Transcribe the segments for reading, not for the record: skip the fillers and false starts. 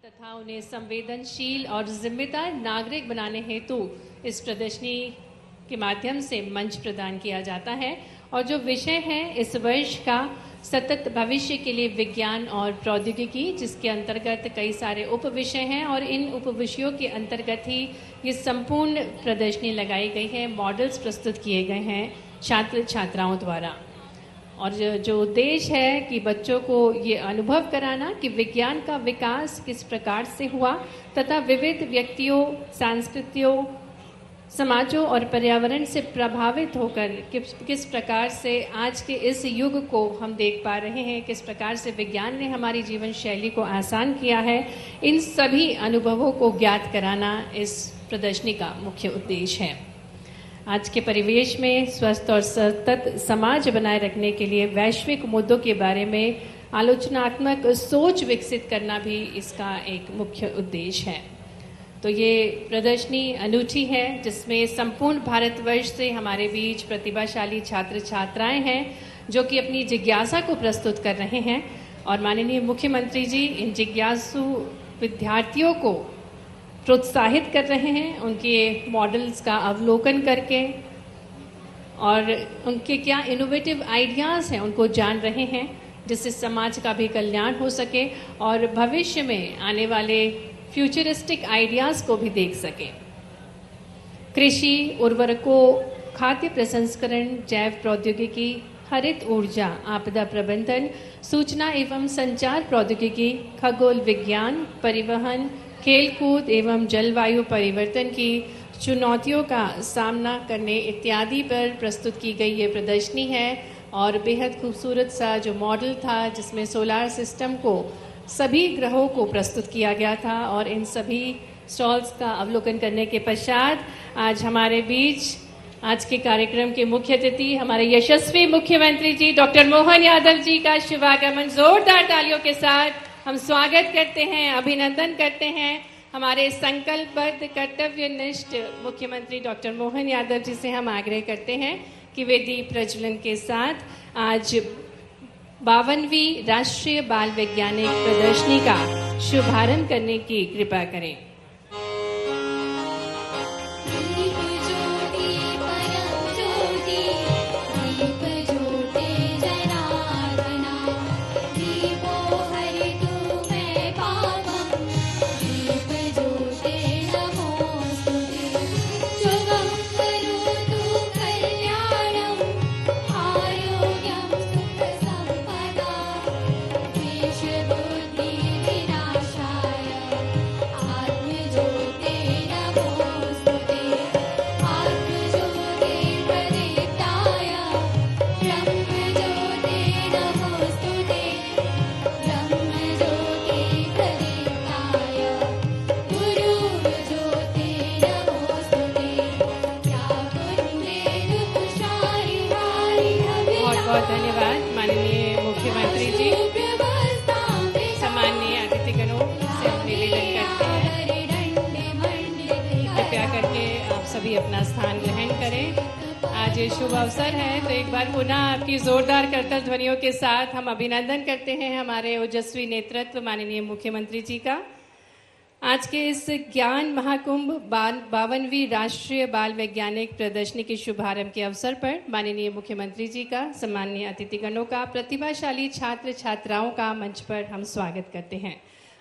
तथा उन्हें संवेदनशील और जिम्मेदार नागरिक बनाने हेतु इस प्रदर्शनी के माध्यम से मंच प्रदान किया जाता है। और जो विषय है इस वर्ष का सतत भविष्य के लिए विज्ञान और प्रौद्योगिकी, जिसके अंतर्गत कई सारे उप विषय हैं और इन उप विषयों के अंतर्गत ही ये संपूर्ण प्रदर्शनी लगाई गई है। मॉडल्स प्रस्तुत किए गए हैं छात्र छात्राओं द्वारा। और जो उद्देश्य है कि बच्चों को ये अनुभव कराना कि विज्ञान का विकास किस प्रकार से हुआ तथा विविध व्यक्तियों, सांस्कृतियों, समाजों और पर्यावरण से प्रभावित होकर किस प्रकार से आज के इस युग को हम देख पा रहे हैं, किस प्रकार से विज्ञान ने हमारी जीवन शैली को आसान किया है, इन सभी अनुभवों को ज्ञात कराना इस प्रदर्शनी का मुख्य उद्देश्य है। आज के परिवेश में स्वस्थ और सतत समाज बनाए रखने के लिए वैश्विक मुद्दों के बारे में आलोचनात्मक सोच विकसित करना भी इसका एक मुख्य उद्देश्य है। तो ये प्रदर्शनी अनूठी है, जिसमें संपूर्ण भारतवर्ष से हमारे बीच प्रतिभाशाली छात्र छात्राएं हैं जो कि अपनी जिज्ञासा को प्रस्तुत कर रहे हैं। और माननीय मुख्यमंत्री जी इन जिज्ञासु विद्यार्थियों को प्रोत्साहित कर रहे हैं, उनके मॉडल्स का अवलोकन करके और उनके क्या इनोवेटिव आइडियाज़ हैं उनको जान रहे हैं, जिससे समाज का भी कल्याण हो सके और भविष्य में आने वाले फ्यूचरिस्टिक आइडियाज़ को भी देख सकें। कृषि, उर्वरकों, खाद्य प्रसंस्करण, जैव प्रौद्योगिकी, हरित ऊर्जा, आपदा प्रबंधन, सूचना एवं संचार प्रौद्योगिकी, खगोल विज्ञान, परिवहन, खेलकूद एवं जलवायु परिवर्तन की चुनौतियों का सामना करने इत्यादि पर प्रस्तुत की गई ये प्रदर्शनी है। और बेहद खूबसूरत सा जो मॉडल था, जिसमें सोलार सिस्टम को, सभी ग्रहों को प्रस्तुत किया गया था। और इन सभी स्टॉल्स का अवलोकन करने के पश्चात आज हमारे बीच आज के कार्यक्रम के मुख्य अतिथि हमारे यशस्वी मुख्यमंत्री जी डॉक्टर मोहन यादव जी का शुभागमन जोरदार तालियों के साथ हम स्वागत करते हैं, अभिनंदन करते हैं। हमारे संकल्पबद्ध कर्तव्यनिष्ठ मुख्यमंत्री डॉक्टर मोहन यादव जी से हम आग्रह करते हैं कि वे दीप प्रज्वलन के साथ आज 52वीं राष्ट्रीय बाल वैज्ञानिक प्रदर्शनी का शुभारंभ करने की कृपा करें। बहुत धन्यवाद माननीय मुख्यमंत्री जी। सम्माननीय अतिथिगणों से हम निवेदन करते हैं कृपया करके आप सभी अपना स्थान ग्रहण करें। आज ये शुभ अवसर है, तो एक बार पुनः आपकी जोरदार करतल ध्वनियों के साथ हम अभिनंदन करते हैं हमारे ओजस्वी नेतृत्व माननीय मुख्यमंत्री जी का। आज के इस ज्ञान महाकुंभ 52वीं राष्ट्रीय बाल वैज्ञानिक प्रदर्शनी के शुभारंभ के अवसर पर माननीय मुख्यमंत्री जी का, सम्माननीय अतिथिगणों का, प्रतिभाशाली छात्र छात्राओं का मंच पर हम स्वागत करते हैं।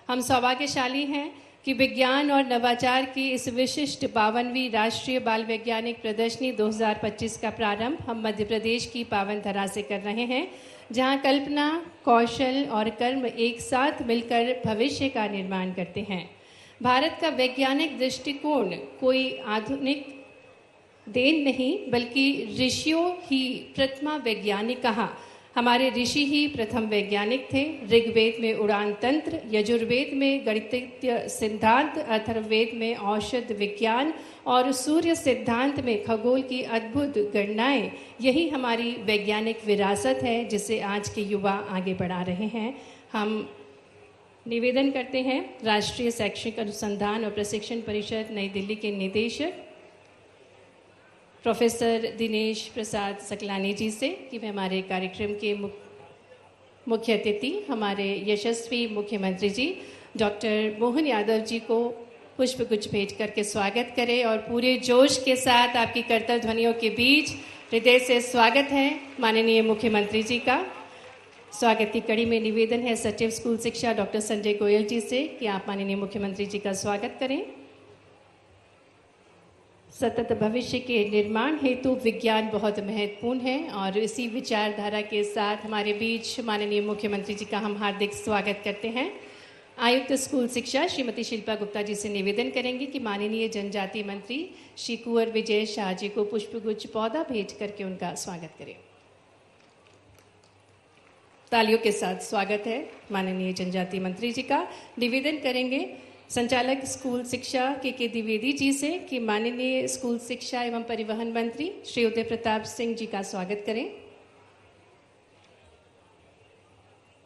हम सौभाग्यशाली हैं कि विज्ञान और नवाचार की इस विशिष्ट 52वीं राष्ट्रीय बाल वैज्ञानिक प्रदर्शनी 2025 का प्रारंभ हम मध्य प्रदेश की पावन धरा से कर रहे हैं, जहां कल्पना, कौशल और कर्म एक साथ मिलकर भविष्य का निर्माण करते हैं। भारत का वैज्ञानिक दृष्टिकोण कोई आधुनिक देन नहीं, बल्कि ऋषियों ही प्रथमा वैज्ञानिक कहा। हमारे ऋषि ही प्रथम वैज्ञानिक थे। ऋग्वेद में उड़ान तंत्र, यजुर्वेद में गणितीय सिद्धांत, अथर्ववेद में औषध विज्ञान और सूर्य सिद्धांत में खगोल की अद्भुत गणनाएं, यही हमारी वैज्ञानिक विरासत है जिसे आज के युवा आगे बढ़ा रहे हैं। हम निवेदन करते हैं राष्ट्रीय शैक्षिक अनुसंधान और प्रशिक्षण परिषद नई दिल्ली के निदेशक प्रोफेसर दिनेश प्रसाद सकलानी जी से कि वे हमारे कार्यक्रम के मुख्य अतिथि हमारे यशस्वी मुख्यमंत्री जी डॉक्टर मोहन यादव जी को पुष्प गुच्छ भेंट करके स्वागत करें और पूरे जोश के साथ आपकी करतल ध्वनियों के बीच हृदय से स्वागत है माननीय मुख्यमंत्री जी का। स्वागत की कड़ी में निवेदन है सचिव स्कूल शिक्षा डॉक्टर संजय गोयल जी से कि आप माननीय मुख्यमंत्री जी का स्वागत करें। सतत भविष्य के निर्माण हेतु विज्ञान बहुत महत्वपूर्ण है और इसी विचारधारा के साथ हमारे बीच माननीय मुख्यमंत्री जी का हम हार्दिक स्वागत करते हैं। आयुक्त स्कूल शिक्षा श्रीमती शिल्पा गुप्ता जी से निवेदन करेंगे कि माननीय जनजातीय मंत्री श्री कुंवर विजय शाह जी को पुष्पगुच्छ पौधा भेंट करके उनका स्वागत करें। तालियों के साथ स्वागत है माननीय जनजातीय मंत्री जी का। निवेदन करेंगे संचालक स्कूल शिक्षा के द्विवेदी जी से कि माननीय स्कूल शिक्षा एवं परिवहन मंत्री श्री उदय प्रताप सिंह जी का स्वागत करें।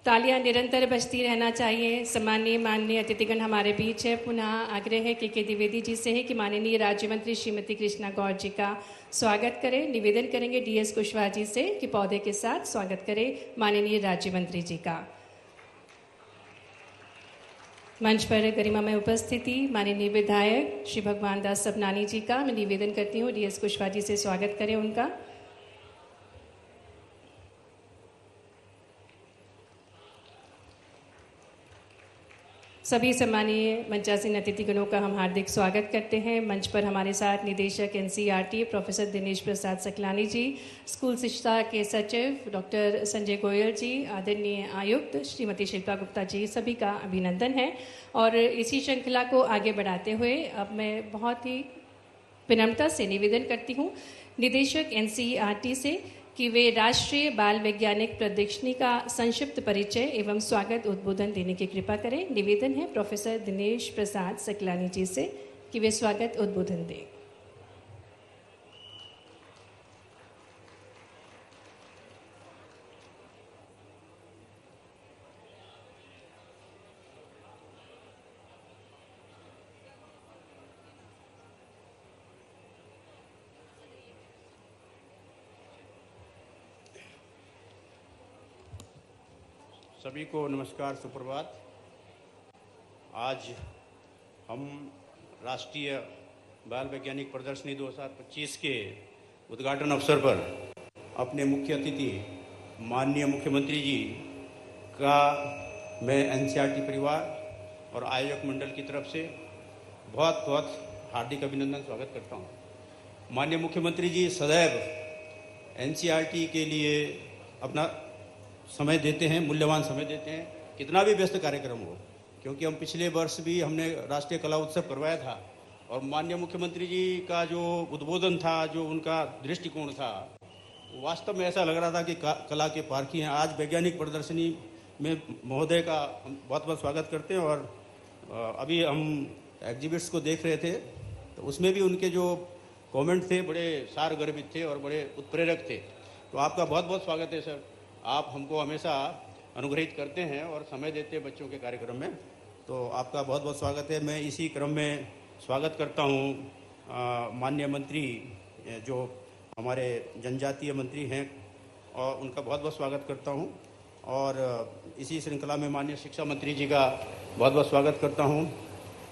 तालियां निरंतर बजती रहना चाहिए। सम्मानीय माननीय अतिथिगण हमारे बीच है। पुनः आग्रह है के द्विवेदी जी से है कि माननीय राज्य मंत्री श्रीमती कृष्णा गौड़ जी का स्वागत करें। निवेदन करेंगे डीएस कुशवाहा जी से कि पौधे के साथ स्वागत करें माननीय राज्य मंत्री जी का। मंच पर गरिमामय उपस्थिति माननीय विधायक श्री भगवान दास सबनानी जी का मैं निवेदन करती हूँ डीएस कुशवाहा जी से स्वागत करें उनका। सभी सम्मानीय मंचासीन अतिथिगणों का हम हार्दिक स्वागत करते हैं। मंच पर हमारे साथ निदेशक एनसीईआरटी प्रोफेसर दिनेश प्रसाद सकलानी जी, स्कूल शिक्षा के सचिव डॉक्टर संजय गोयल जी, आदरणीय आयुक्त श्रीमती शिल्पा गुप्ता जी, सभी का अभिनंदन है। और इसी श्रृंखला को आगे बढ़ाते हुए अब मैं बहुत ही विनम्रता से निवेदन करती हूँ निदेशक एनसीईआरटी से कि वे राष्ट्रीय बाल वैज्ञानिक प्रदर्शनी का संक्षिप्त परिचय एवं स्वागत उद्बोधन देने की कृपा करें। निवेदन है प्रोफेसर दिनेश प्रसाद सकलानी जी से कि वे स्वागत उद्बोधन दें। सभी को नमस्कार, सुप्रभात। आज हम राष्ट्रीय बाल वैज्ञानिक प्रदर्शनी 2025 के उद्घाटन अवसर पर अपने मुख्य अतिथि माननीय मुख्यमंत्री जी का मैं एनसीईआरटी परिवार और आयोजक मंडल की तरफ से बहुत बहुत हार्दिक अभिनंदन स्वागत करता हूँ। माननीय मुख्यमंत्री जी सदैव एनसीईआरटी के लिए अपना समय देते हैं, मूल्यवान समय देते हैं, कितना भी व्यस्त कार्यक्रम हो। क्योंकि हम पिछले वर्ष भी हमने राष्ट्रीय कला उत्सव करवाया था और माननीय मुख्यमंत्री जी का जो उद्बोधन था, जो उनका दृष्टिकोण था, वास्तव में ऐसा लग रहा था कि कला के पारखी हैं। आज वैज्ञानिक प्रदर्शनी में महोदय का हम बहुत बहुत स्वागत करते हैं। और अभी हम एग्जिबिट्स को देख रहे थे तो उसमें भी उनके जो कमेंट थे बड़े सारगर्भित थे और बड़े उत्प्रेरक थे। तो आपका बहुत बहुत स्वागत है सर। आप हमको हमेशा अनुग्रहित करते हैं और समय देते हैं बच्चों के कार्यक्रम में, तो आपका बहुत बहुत स्वागत है। मैं इसी क्रम में स्वागत करता हूँ माननीय मंत्री जो हमारे जनजातीय मंत्री हैं और उनका बहुत बहुत स्वागत करता हूँ। और इसी श्रृंखला में माननीय शिक्षा मंत्री जी का बहुत बहुत स्वागत करता हूँ।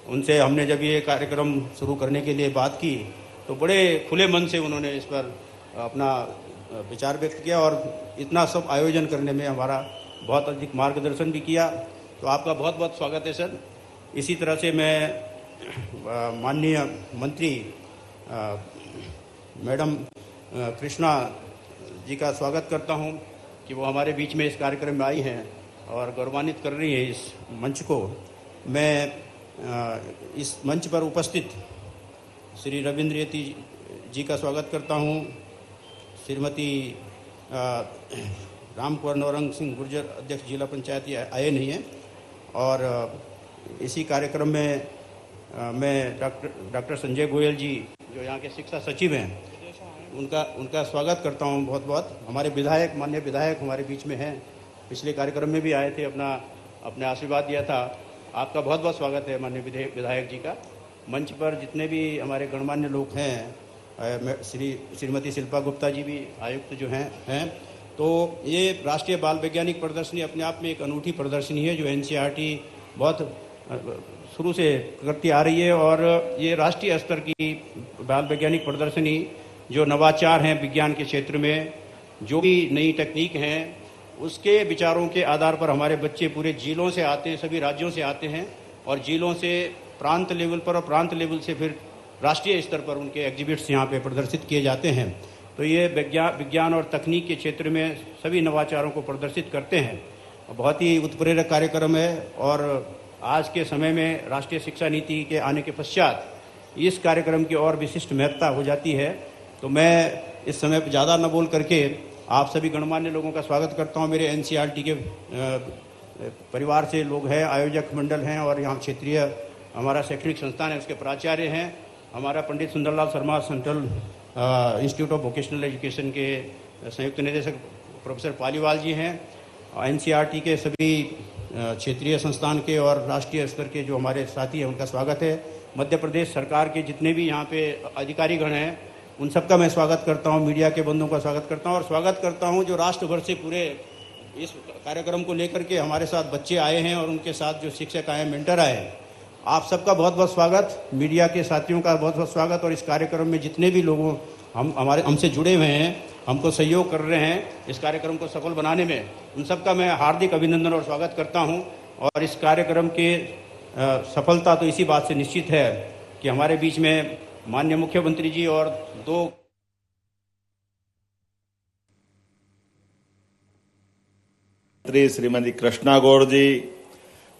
उनसे हमने जब ये कार्यक्रम शुरू करने के लिए बात की तो बड़े खुले मन से उन्होंने इस पर अपना विचार व्यक्त किया और इतना सब आयोजन करने में हमारा बहुत अधिक मार्गदर्शन भी किया। तो आपका बहुत बहुत स्वागत है सर। इसी तरह से मैं माननीय मंत्री मैडम कृष्णा जी का स्वागत करता हूं कि वो हमारे बीच में इस कार्यक्रम में आई हैं और गौरवान्वित कर रही है इस मंच को। मैं इस मंच पर उपस्थित श्री रविंद्र यति जी का स्वागत करता हूं। श्रीमती रामकुंवर नौरंग सिंह गुर्जर अध्यक्ष जिला पंचायत आए नहीं हैं। और इसी कार्यक्रम में मैं डॉक्टर संजय गोयल जी जो यहाँ के शिक्षा सचिव हैं उनका स्वागत करता हूँ बहुत बहुत। हमारे विधायक, माननीय विधायक हमारे बीच में हैं, पिछले कार्यक्रम में भी आए थे, अपने आशीर्वाद दिया था। आपका बहुत बहुत स्वागत है माननीय विधायक जी का। मंच पर जितने भी हमारे गणमान्य लोग हैं, श्रीमती शिल्पा गुप्ता जी भी आयुक्त जो हैं। तो ये राष्ट्रीय बाल वैज्ञानिक प्रदर्शनी अपने आप में एक अनूठी प्रदर्शनी है जो एनसीईआरटी बहुत शुरू से करती आ रही है और ये राष्ट्रीय स्तर की बाल वैज्ञानिक प्रदर्शनी जो नवाचार हैं विज्ञान के क्षेत्र में, जो भी नई टेक्निक हैं, उसके विचारों के आधार पर हमारे बच्चे पूरे जिलों से आते हैं, सभी राज्यों से आते हैं और जिलों से प्रांत लेवल पर और प्रांत लेवल से फिर राष्ट्रीय स्तर पर उनके एग्जिबिट्स यहाँ पे प्रदर्शित किए जाते हैं। तो ये विज्ञान और तकनीक के क्षेत्र में सभी नवाचारों को प्रदर्शित करते हैं। बहुत ही उत्प्रेरक कार्यक्रम है और आज के समय में राष्ट्रीय शिक्षा नीति के आने के पश्चात इस कार्यक्रम की और विशिष्ट महत्ता हो जाती है। तो मैं इस समय ज़्यादा न बोल करके आप सभी गणमान्य लोगों का स्वागत करता हूं। मेरे एनसीईआरटी के परिवार से लोग हैं, आयोजक मंडल हैं और यहाँ क्षेत्रीय हमारा शैक्षणिक संस्थान है, उसके प्राचार्य हैं। हमारा Pandit Sundarlal Sharma Central Institute of Vocational Education के संयुक्त निदेशक प्रोफेसर पालीवाल जी हैं। एनसीईआरटी के सभी क्षेत्रीय संस्थान के और राष्ट्रीय स्तर के जो हमारे साथी हैं उनका स्वागत है। मध्य प्रदेश सरकार के जितने भी यहाँ पे अधिकारीगण हैं उन सबका मैं स्वागत करता हूँ, मीडिया के बंधुओं का स्वागत करता हूँ और स्वागत करता हूँ जो राष्ट्र भर से पूरे इस कार्यक्रम को लेकर के हमारे साथ बच्चे आए हैं और उनके साथ जो शिक्षक आए, मेंटर आए हैं। आप सबका बहुत बहुत स्वागत, मीडिया के साथियों का बहुत बहुत स्वागत और इस कार्यक्रम में जितने भी लोगों हमसे जुड़े हुए हैं, हमको सहयोग कर रहे हैं इस कार्यक्रम को सफल बनाने में, उन सबका मैं हार्दिक अभिनंदन और स्वागत करता हूं। और इस कार्यक्रम की सफलता तो इसी बात से निश्चित है कि हमारे बीच में माननीय मुख्यमंत्री जी और दो श्रीमती कृष्णा गौड़ जी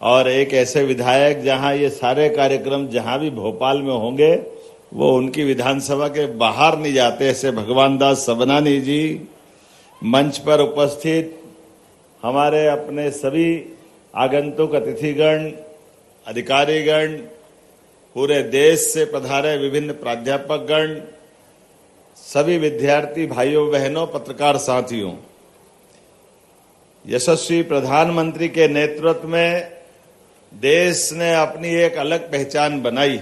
और एक ऐसे विधायक जहां ये सारे कार्यक्रम जहां भी भोपाल में होंगे वो उनकी विधानसभा के बाहर नहीं जाते, ऐसे भगवान दास सबनानी जी, मंच पर उपस्थित हमारे अपने सभी आगंतुक अतिथिगण, अधिकारीगण, पूरे देश से पधारे विभिन्न प्राध्यापकगण, सभी विद्यार्थी भाइयों बहनों, पत्रकार साथियों, यशस्वी प्रधानमंत्री के नेतृत्व में देश ने अपनी एक अलग पहचान बनाई।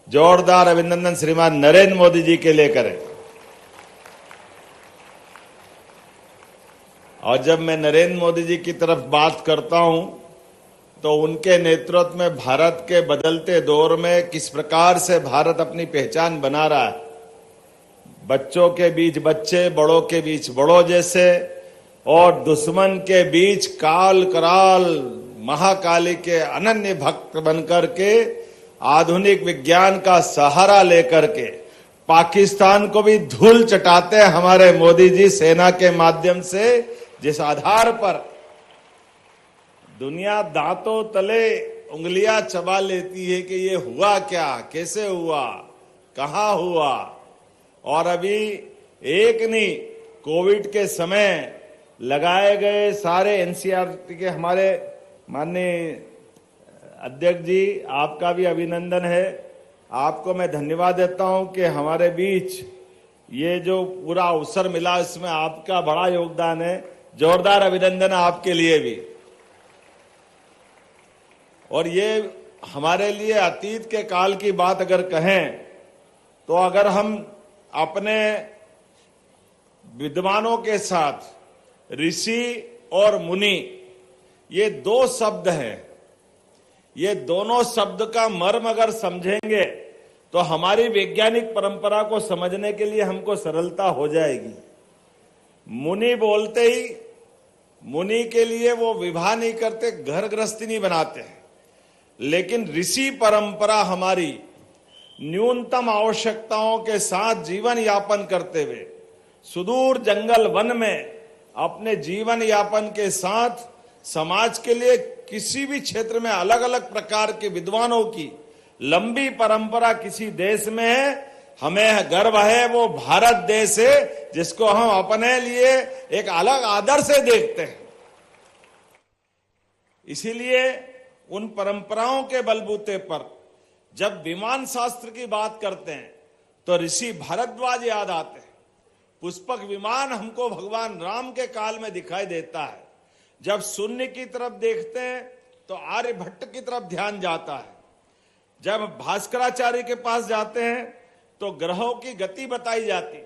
जोरदार अभिनंदन श्रीमान नरेंद्र मोदी जी के लिए करें। और जब मैं नरेंद्र मोदी जी की तरफ बात करता हूं तो उनके नेतृत्व में भारत के बदलते दौर में किस प्रकार से भारत अपनी पहचान बना रहा है, बच्चों के बीच बच्चे, बड़ों के बीच बड़ों जैसे, और दुश्मन के बीच काल कराल महाकाली के अनन्य भक्त बनकर के आधुनिक विज्ञान का सहारा लेकर के पाकिस्तान को भी धूल चटाते हैं हमारे मोदी जी सेना के माध्यम से, जिस आधार पर दुनिया दांतों तले उंगलियां चबा लेती है कि ये हुआ क्या, कैसे हुआ, कहां हुआ। और अभी एक नहीं, कोविड के समय लगाए गए सारे एनसीईआरटी के हमारे माननीय अध्यक्ष जी, आपका भी अभिनंदन है। आपको मैं धन्यवाद देता हूं कि हमारे बीच ये जो पूरा अवसर मिला इसमें आपका बड़ा योगदान है। जोरदार अभिनंदन आपके लिए भी। और ये हमारे लिए अतीत के काल की बात अगर कहें तो अगर हम अपने विद्वानों के साथ ऋषि और मुनि, ये दो शब्द हैं, ये दोनों शब्द का मर्म अगर समझेंगे तो हमारी वैज्ञानिक परंपरा को समझने के लिए हमको सरलता हो जाएगी। मुनि बोलते ही, मुनि के लिए वो विवाह नहीं करते, घर गृहस्थी नहीं बनाते हैं, लेकिन ऋषि परंपरा हमारी न्यूनतम आवश्यकताओं के साथ जीवन यापन करते हुए सुदूर जंगल वन में अपने जीवन यापन के साथ समाज के लिए किसी भी क्षेत्र में अलग अलग प्रकार के विद्वानों की लंबी परंपरा किसी देश में है, हमें गर्व है। वो भारत देश है जिसको हम अपने लिए एक अलग आदर से देखते हैं। इसीलिए उन परंपराओं के बलबूते पर जब विमान शास्त्र की बात करते हैं तो ऋषि भारद्वाज याद आते हैं। पुष्पक विमान हमको भगवान राम के काल में दिखाई देता है। जब शून्य की तरफ देखते हैं तो आर्यभट्ट की तरफ ध्यान जाता है। जब भास्कराचार्य के पास जाते हैं तो ग्रहों की गति बताई जाती।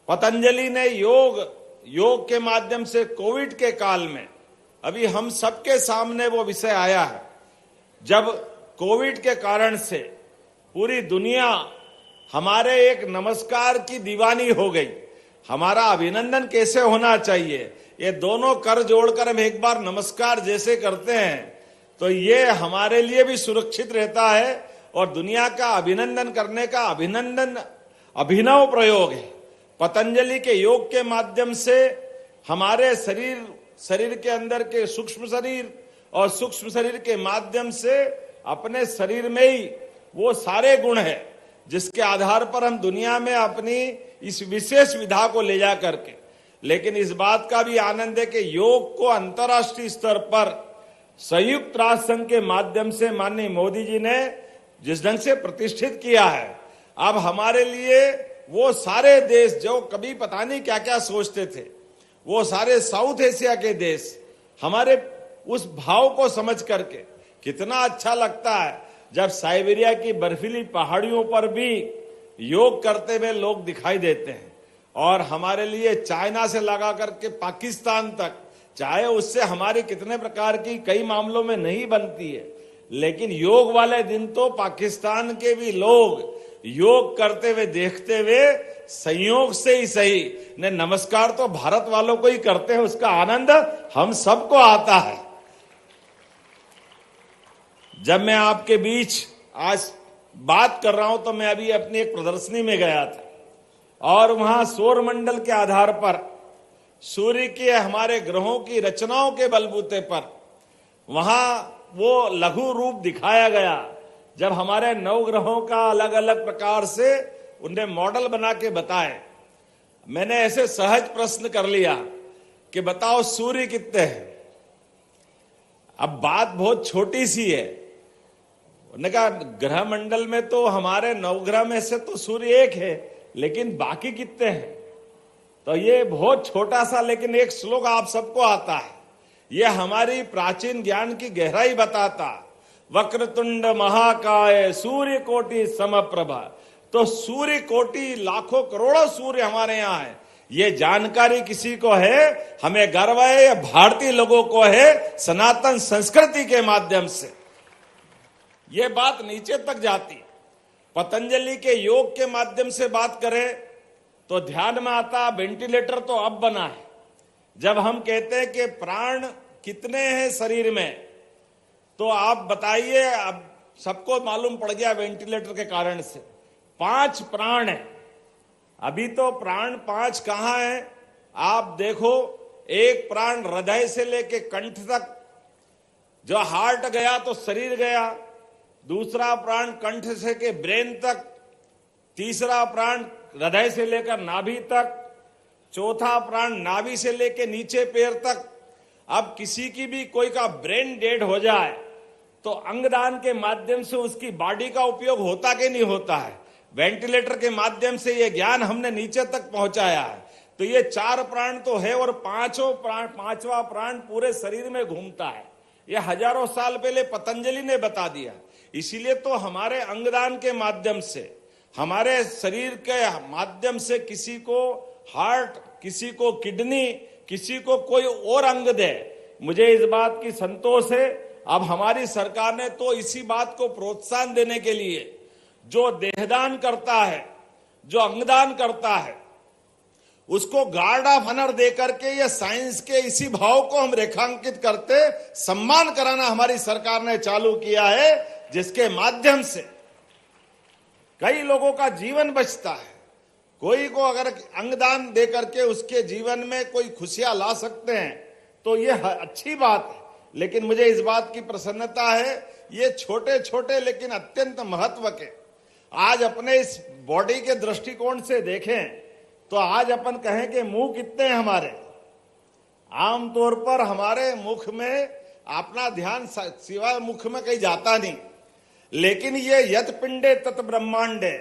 पतंजलि ने योग के माध्यम से कोविड के काल में अभी हम सबके सामने वो विषय आया है जब कोविड के कारण से पूरी दुनिया हमारे एक नमस्कार की दीवानी हो गई, हमारा अभिनंदन कैसे होना चाहिए, ये दोनों कर जोड़कर हम एक बार नमस्कार जैसे करते हैं तो ये हमारे लिए भी सुरक्षित रहता है और दुनिया का अभिनंदन करने का अभिनव प्रयोग है। पतंजलि के योग के माध्यम से हमारे शरीर के अंदर के सूक्ष्म शरीर और सूक्ष्म शरीर के माध्यम से अपने शरीर में ही वो सारे गुण है जिसके आधार पर हम दुनिया में अपनी इस विशेष विधा को ले जा करके, लेकिन इस बात का भी आनंद है कि योग को अंतर्राष्ट्रीय स्तर पर संयुक्त राष्ट्र संघ के माध्यम से माननीय मोदी जी ने जिस ढंग से प्रतिष्ठित किया है, अब हमारे लिए वो सारे देश जो कभी पता नहीं क्या क्या सोचते थे, वो सारे साउथ एशिया के देश हमारे उस भाव को समझ करके कितना अच्छा लगता है जब साइबेरिया की बर्फीली पहाड़ियों पर भी योग करते हुए लोग दिखाई देते हैं। और हमारे लिए चाइना से लगा करके पाकिस्तान तक, चाहे उससे हमारी कितने प्रकार की कई मामलों में नहीं बनती है, लेकिन योग वाले दिन तो पाकिस्तान के भी लोग योग करते हुए देखते हुए संयोग से ही सही ने नमस्कार तो भारत वालों को ही करते हैं, उसका आनंद हम सबको आता है। जब मैं आपके बीच आज बात कर रहा हूं तो मैं अभी अपनी एक प्रदर्शनी में गया था और वहां सौर मंडल के आधार पर सूर्य के हमारे ग्रहों की रचनाओं के बलबूते पर वहां वो लघु रूप दिखाया गया जब हमारे 9 ग्रहों का अलग अलग प्रकार से उन्हें मॉडल बना के बताए। मैंने ऐसे सहज प्रश्न कर लिया कि बताओ सूर्य कितने हैं। अब बात बहुत छोटी सी है, उन्होंने कहा ग्रह मंडल में तो हमारे 9 ग्रह में से तो सूर्य एक है, लेकिन बाकी कितने हैं। तो ये बहुत छोटा सा लेकिन एक श्लोक आप सबको आता है, ये हमारी प्राचीन ज्ञान की गहराई बताता। वक्रतुंड महाकाय सूर्य कोटि समप्रभ, तो सूर्य कोटि लाखों करोड़ों सूर्य हमारे यहाँ है, ये जानकारी किसी को है, हमें गर्व है, ये भारतीय लोगों को है, सनातन संस्कृति के माध्यम से ये बात नीचे तक जाती। पतंजलि के योग के माध्यम से बात करें तो ध्यान में आता वेंटिलेटर तो अब बना है। जब हम कहते हैं कि प्राण कितने हैं शरीर में, तो आप बताइए, अब सबको मालूम पड़ गया वेंटिलेटर के कारण से 5 प्राण है। अभी तो प्राण 5 कहां है आप देखो, एक प्राण हृदय से लेके कंठ तक, जो हार्ट गया तो शरीर गया, दूसरा प्राण कंठ से के ब्रेन तक, तीसरा प्राण हृदय से लेकर नाभि तक, चौथा प्राण नाभि से लेकर नीचे पैर तक। अब किसी की भी कोई का ब्रेन डेड हो जाए तो अंगदान के माध्यम से उसकी बॉडी का उपयोग होता कि नहीं होता है। वेंटिलेटर के माध्यम से ये ज्ञान हमने नीचे तक पहुंचाया है। तो ये 4 प्राण तो है और पांचवा प्राण पूरे शरीर में घूमता है। ये हजारों साल पहले पतंजलि ने बता दिया। इसीलिए तो हमारे अंगदान के माध्यम से, हमारे शरीर के माध्यम से किसी को हार्ट, किसी को किडनी, किसी को कोई और अंग दे, मुझे इस बात की संतोष है। अब हमारी सरकार ने तो इसी बात को प्रोत्साहन देने के लिए जो देहदान करता है, जो अंगदान करता है, उसको गार्ड ऑफ ऑनर दे करके ये साइंस के इसी भाव को हम रेखांकित करते सम्मान कराना हमारी सरकार ने चालू किया है, जिसके माध्यम से कई लोगों का जीवन बचता है। कोई को अगर अंगदान दे करके उसके जीवन में कोई खुशियां ला सकते हैं तो ये अच्छी बात है। लेकिन मुझे इस बात की प्रसन्नता है, ये छोटे छोटे लेकिन अत्यंत महत्व के, आज अपने इस बॉडी के दृष्टिकोण से देखें तो आज अपन कहें कि मुंह कितने हैं हमारे। आमतौर पर हमारे मुख में अपना ध्यान सिवाय मुख में कहीं जाता नहीं, लेकिन ये यत पिंडे तत् ब्रह्मांडे,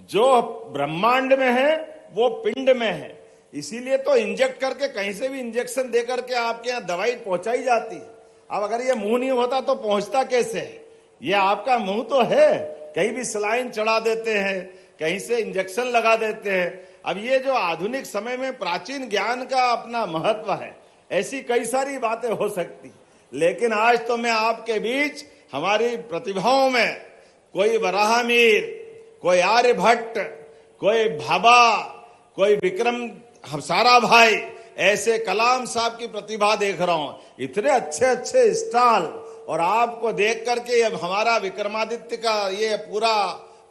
जो ब्रह्मांड में है वो पिंड में है। इसीलिए तो इंजेक्ट करके कहीं से भी इंजेक्शन दे करके आपके यहाँ दवाई पहुंचाई जाती है। अब अगर ये मुंह नहीं होता तो पहुंचता कैसे है? ये आपका मुंह तो है, कहीं भी सलाइन चढ़ा देते हैं, कहीं से इंजेक्शन लगा देते हैं। अब ये जो आधुनिक समय में प्राचीन ज्ञान का अपना महत्व है, ऐसी कई सारी बातें हो सकती, लेकिन आज तो मैं आपके बीच हमारी प्रतिभाओं में कोई वराहमीर, कोई आर्यभट्ट, कोई भाभा, कोई विक्रम साराभाई, ऐसे कलाम साहब की प्रतिभा देख रहा हूं। इतने अच्छे अच्छे स्टॉल, और आपको देख करके अब हमारा विक्रमादित्य का ये पूरा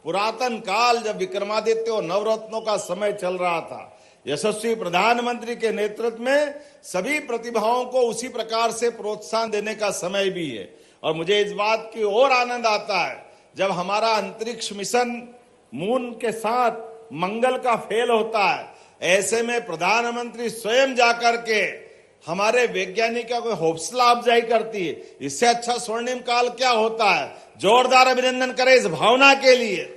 पुरातन काल, जब विक्रमादित्य और नवरत्नों का समय चल रहा था, यशस्वी प्रधानमंत्री के नेतृत्व में सभी प्रतिभाओं को उसी प्रकार से प्रोत्साहन देने का समय भी है। और मुझे इस बात की और आनंद आता है जब हमारा अंतरिक्ष मिशन मून के साथ मंगल का फेल होता है, ऐसे में प्रधानमंत्री स्वयं जाकर के हमारे वैज्ञानिकों को हौसला अफजाई करती है। इससे अच्छा स्वर्णिम काल क्या होता है। जोरदार अभिनंदन करें इस भावना के लिए।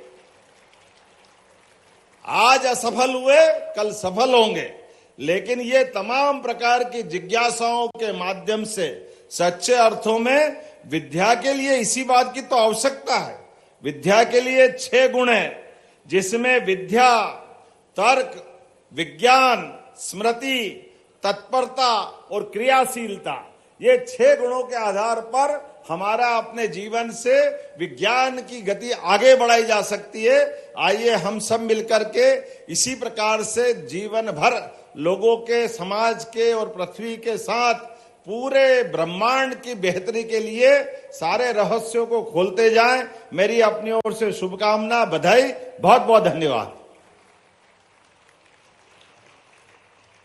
आज असफल हुए, कल सफल होंगे, लेकिन ये तमाम प्रकार की जिज्ञासाओं के माध्यम से सच्चे अर्थों में विद्या के लिए इसी बात की तो आवश्यकता है। विद्या के लिए 6 गुण है, जिसमें विद्या, तर्क, विज्ञान, स्मृति, तत्परता और क्रियाशीलता, ये 6 गुणों के आधार पर हमारा अपने जीवन से विज्ञान की गति आगे बढ़ाई जा सकती है। आइए हम सब मिलकर के इसी प्रकार से जीवन भर लोगों के, समाज के और पृथ्वी के साथ पूरे ब्रह्मांड की बेहतरी के लिए सारे रहस्यों को खोलते जाएं। मेरी अपनी ओर से शुभकामना, बधाई, बहुत बहुत धन्यवाद।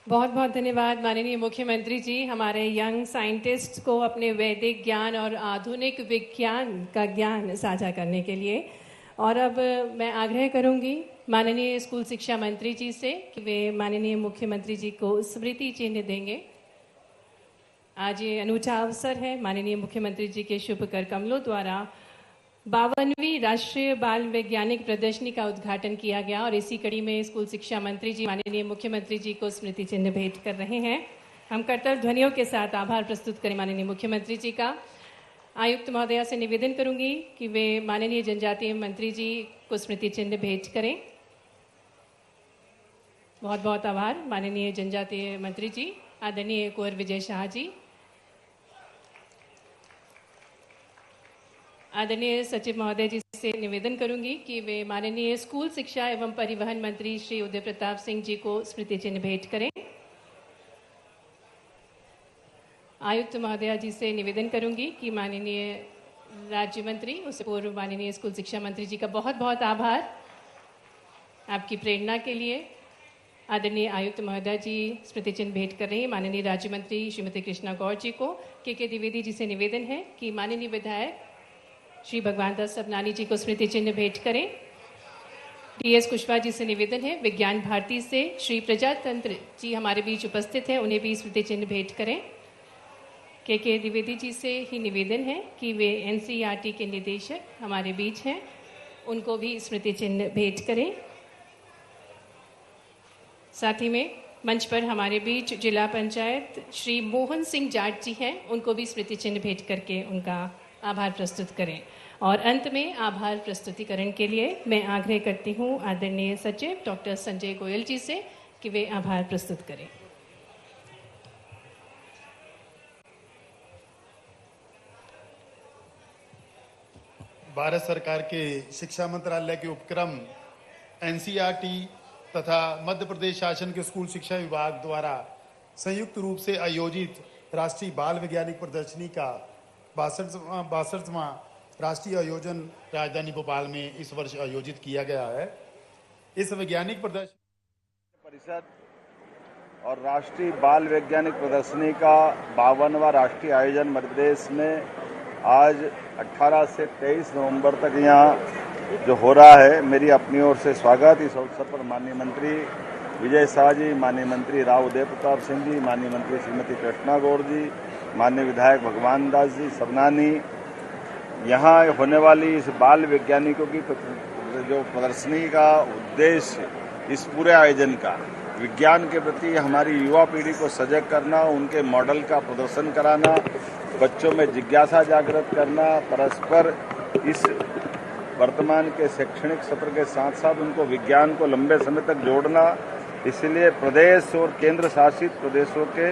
बहुत बहुत धन्यवाद माननीय मुख्यमंत्री जी, हमारे यंग साइंटिस्ट को अपने वैदिक ज्ञान और आधुनिक विज्ञान का ज्ञान साझा करने के लिए। और अब मैं आग्रह करूंगी माननीय स्कूल शिक्षा मंत्री जी से कि वे माननीय मुख्यमंत्री जी को स्मृति चिन्ह देंगे। आज ये अनूठा अवसर है, माननीय मुख्यमंत्री जी के शुभ कर कमलों द्वारा 52वीं राष्ट्रीय बाल वैज्ञानिक प्रदर्शनी का उद्घाटन किया गया, और इसी कड़ी में स्कूल शिक्षा मंत्री जी माननीय मुख्यमंत्री जी को स्मृति चिन्ह भेंट कर रहे हैं। हम कर्तव्य ध्वनियों के साथ आभार प्रस्तुत करें माननीय मुख्यमंत्री जी का। आयुक्त महोदया से निवेदन करूंगी कि वे माननीय जनजातीय मंत्री जी को स्मृति चिन्ह भेंट करें। बहुत बहुत आभार माननीय जनजातीय मंत्री जी। आदरणीय कुंवर विजय शाह जी, आदरणीय सचिव महोदय जी से निवेदन करूंगी कि वे माननीय स्कूल शिक्षा एवं परिवहन मंत्री श्री उदय प्रताप सिंह जी को स्मृति चिन्ह भेंट करें। आयुक्त महोदया जी से निवेदन करूंगी कि माननीय राज्य मंत्री, उससे पूर्व माननीय स्कूल शिक्षा मंत्री जी का बहुत बहुत आभार आपकी प्रेरणा के लिए। आदरणीय आयुक्त महोदया जी स्मृति चिन्ह भेंट कर रही हैं माननीय राज्य मंत्री श्रीमती कृष्णा गौर जी को। के द्विवेदी जी से निवेदन है कि माननीय विधायक श्री भगवान दास सबनानी जी को स्मृति चिन्ह भेंट करें। टीएस कुशवाहा जी से निवेदन है विज्ञान भारती से श्री प्रजातंत्र जी हमारे बीच उपस्थित हैं, उन्हें भी स्मृति चिन्ह भेंट करें। के द्विवेदी जी से ही निवेदन है कि वे एनसीईआरटी के निदेशक हमारे बीच हैं, उनको भी स्मृति चिन्ह भेंट करें। साथ ही में मंच पर हमारे बीच जिला पंचायत श्री मोहन सिंह जाट जी हैं, उनको भी स्मृति चिन्ह भेंट करके उनका आभार प्रस्तुत करें। और अंत में आभार प्रस्तुतिकरण के लिए मैं आग्रह करती हूँ आदरणीय सचिव डॉक्टर संजय गोयल जी से कि वे आभार प्रस्तुत करें। भारत सरकार के शिक्षा मंत्रालय के उपक्रम एनसीईआरटी तथा मध्य प्रदेश शासन के स्कूल शिक्षा विभाग द्वारा संयुक्त रूप से आयोजित राष्ट्रीय बाल वैज्ञानिक प्रदर्शनी का 62वां राष्ट्रीय आयोजन राजधानी भोपाल में इस वर्ष आयोजित किया गया है। इस वैज्ञानिक प्रदर्शनी परिषद और राष्ट्रीय बाल वैज्ञानिक प्रदर्शनी का 52वां राष्ट्रीय आयोजन मध्य प्रदेश में आज 18 से 23 नवंबर तक यहाँ जो हो रहा है, मेरी अपनी ओर से स्वागत। इस अवसर पर माननीय मंत्री विजय शाह जी, माननीय मंत्री राव उदय प्रताप सिंह जी, माननीय मंत्री श्रीमती कृष्णा गौर जी, माननीय विधायक भगवान दास जी सबनानी, यहाँ होने वाली इस बाल वैज्ञानिकों की जो प्रदर्शनी का उद्देश्य इस पूरे आयोजन का विज्ञान के प्रति हमारी युवा पीढ़ी को सजग करना, उनके मॉडल का प्रदर्शन कराना, बच्चों में जिज्ञासा जागृत करना, परस्पर इस वर्तमान के शैक्षणिक सत्र के साथ साथ उनको विज्ञान को लंबे समय तक जोड़ना। इसलिए प्रदेश और केंद्र शासित प्रदेशों के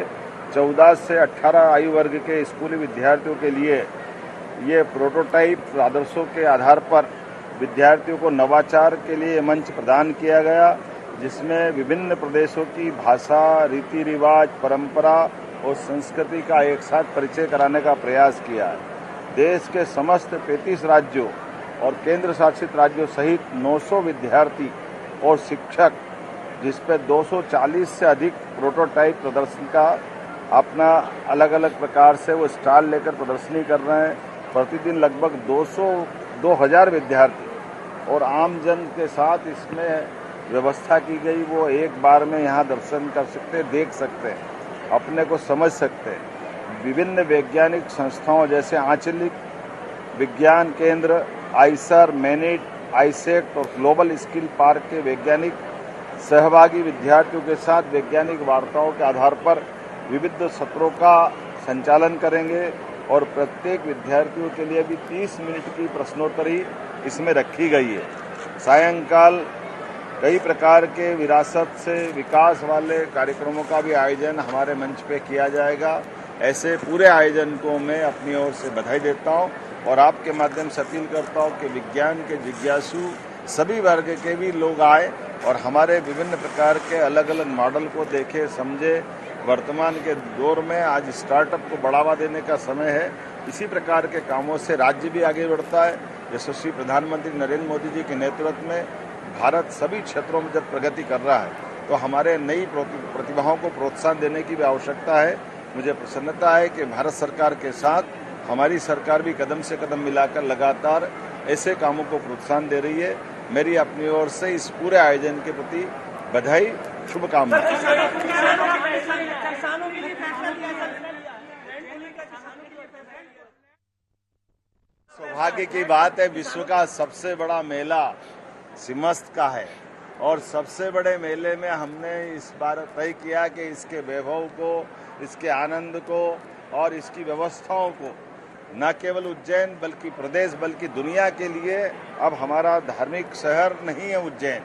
14 से 18 आयु वर्ग के स्कूली विद्यार्थियों के लिए ये प्रोटोटाइप आदर्शों के आधार पर विद्यार्थियों को नवाचार के लिए मंच प्रदान किया गया, जिसमें विभिन्न प्रदेशों की भाषा, रीति रिवाज, परंपरा और संस्कृति का एक साथ परिचय कराने का प्रयास किया है। देश के समस्त 35 राज्यों और केंद्र शासित राज्यों सहित 900 विद्यार्थी और शिक्षक, जिस पे 240 से अधिक प्रोटोटाइप प्रदर्शन का अपना अलग अलग प्रकार से वो स्टॉल लेकर प्रदर्शनी कर रहे हैं। प्रतिदिन लगभग 2000 विद्यार्थी और आम जन के साथ इसमें व्यवस्था की गई, वो एक बार में यहाँ दर्शन कर सकते हैं, देख सकते हैं, अपने को समझ सकते हैं। विभिन्न वैज्ञानिक संस्थाओं जैसे आंचलिक विज्ञान केंद्र, आइसर, मैनिट, आइसेक्ट और ग्लोबल स्किल पार्क के वैज्ञानिक सहभागी विद्यार्थियों के साथ वैज्ञानिक वार्ताओं के आधार पर विविध सत्रों का संचालन करेंगे और प्रत्येक विद्यार्थियों के लिए भी 30 मिनट की प्रश्नोत्तरी इसमें रखी गई है। सायंकाल कई प्रकार के विरासत से विकास वाले कार्यक्रमों का भी आयोजन हमारे मंच पे किया जाएगा। ऐसे पूरे आयोजन को मैं अपनी ओर से बधाई देता हूं और आपके माध्यम से अपील करता हूं कि विज्ञान के जिज्ञासु सभी वर्ग के भी लोग आए और हमारे विभिन्न प्रकार के अलग अलग मॉडल को देखे, समझे। वर्तमान के दौर में आज स्टार्टअप को बढ़ावा देने का समय है। इसी प्रकार के कामों से राज्य भी आगे बढ़ता है। यशस्वी प्रधानमंत्री नरेंद्र मोदी जी के नेतृत्व में भारत सभी क्षेत्रों में जब प्रगति कर रहा है, तो हमारे नई प्रतिभाओं को प्रोत्साहन देने की भी आवश्यकता है। मुझे प्रसन्नता है कि भारत सरकार के साथ हमारी सरकार भी कदम से कदम मिलाकर लगातार ऐसे कामों को प्रोत्साहन दे रही है। मेरी अपनी ओर से इस पूरे आयोजन के प्रति बधाई, शुभकामनाएं। सौभाग्य की बात है, विश्व का सबसे बड़ा मेला सिमस्त का है और सबसे बड़े मेले में हमने इस बार तय किया कि इसके वैभव को, इसके आनंद को और इसकी व्यवस्थाओं को न केवल उज्जैन बल्कि प्रदेश बल्कि दुनिया के लिए अब हमारा धार्मिक शहर नहीं है उज्जैन,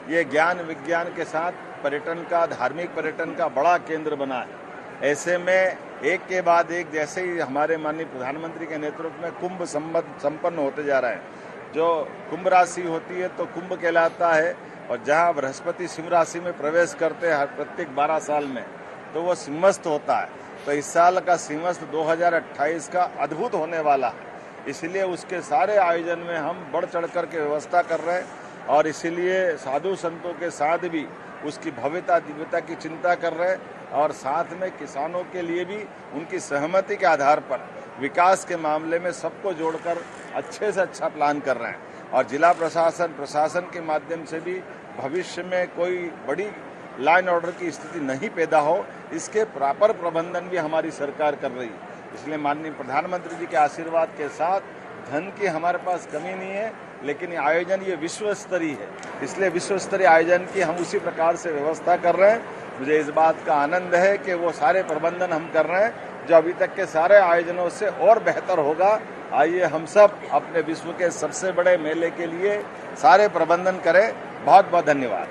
ये ज्ञान विज्ञान के साथ पर्यटन का, धार्मिक पर्यटन का बड़ा केंद्र बना है। ऐसे में एक के बाद एक जैसे ही हमारे माननीय प्रधानमंत्री के नेतृत्व में कुंभ संपन्न होते जा रहा है। जो कुंभ राशि होती है तो कुंभ कहलाता है, और जहां बृहस्पति सिंह राशि में प्रवेश करते हैं हर प्रत्येक 12 साल में, तो वो सिंहस्थ होता है। तो इस साल का सिंहस्थ 2028 का अद्भुत होने वाला है, इसलिए उसके सारे आयोजन में हम बढ़ चढ़ कर के व्यवस्था कर रहे हैं और इसीलिए साधु संतों के साथ भी उसकी भव्यता दिव्यता की चिंता कर रहे हैं और साथ में किसानों के लिए भी उनकी सहमति के आधार पर विकास के मामले में सबको जोड़कर अच्छे से अच्छा प्लान कर रहे हैं। और जिला प्रशासन के माध्यम से भी भविष्य में कोई बड़ी लाइन ऑर्डर की स्थिति नहीं पैदा हो, इसके प्रॉपर प्रबंधन भी हमारी सरकार कर रही है। इसलिए माननीय प्रधानमंत्री जी के आशीर्वाद के साथ धन की हमारे पास कमी नहीं है, लेकिन आयोजन ये विश्व स्तरीय है, इसलिए विश्व स्तरीय आयोजन की हम उसी प्रकार से व्यवस्था कर रहे हैं। मुझे इस बात का आनंद है कि वो सारे प्रबंधन हम कर रहे हैं जो अभी तक के सारे आयोजनों से और बेहतर होगा। आइए हम सब अपने विश्व के सबसे बड़े मेले के लिए सारे प्रबंधन करें। बहुत बहुत धन्यवाद।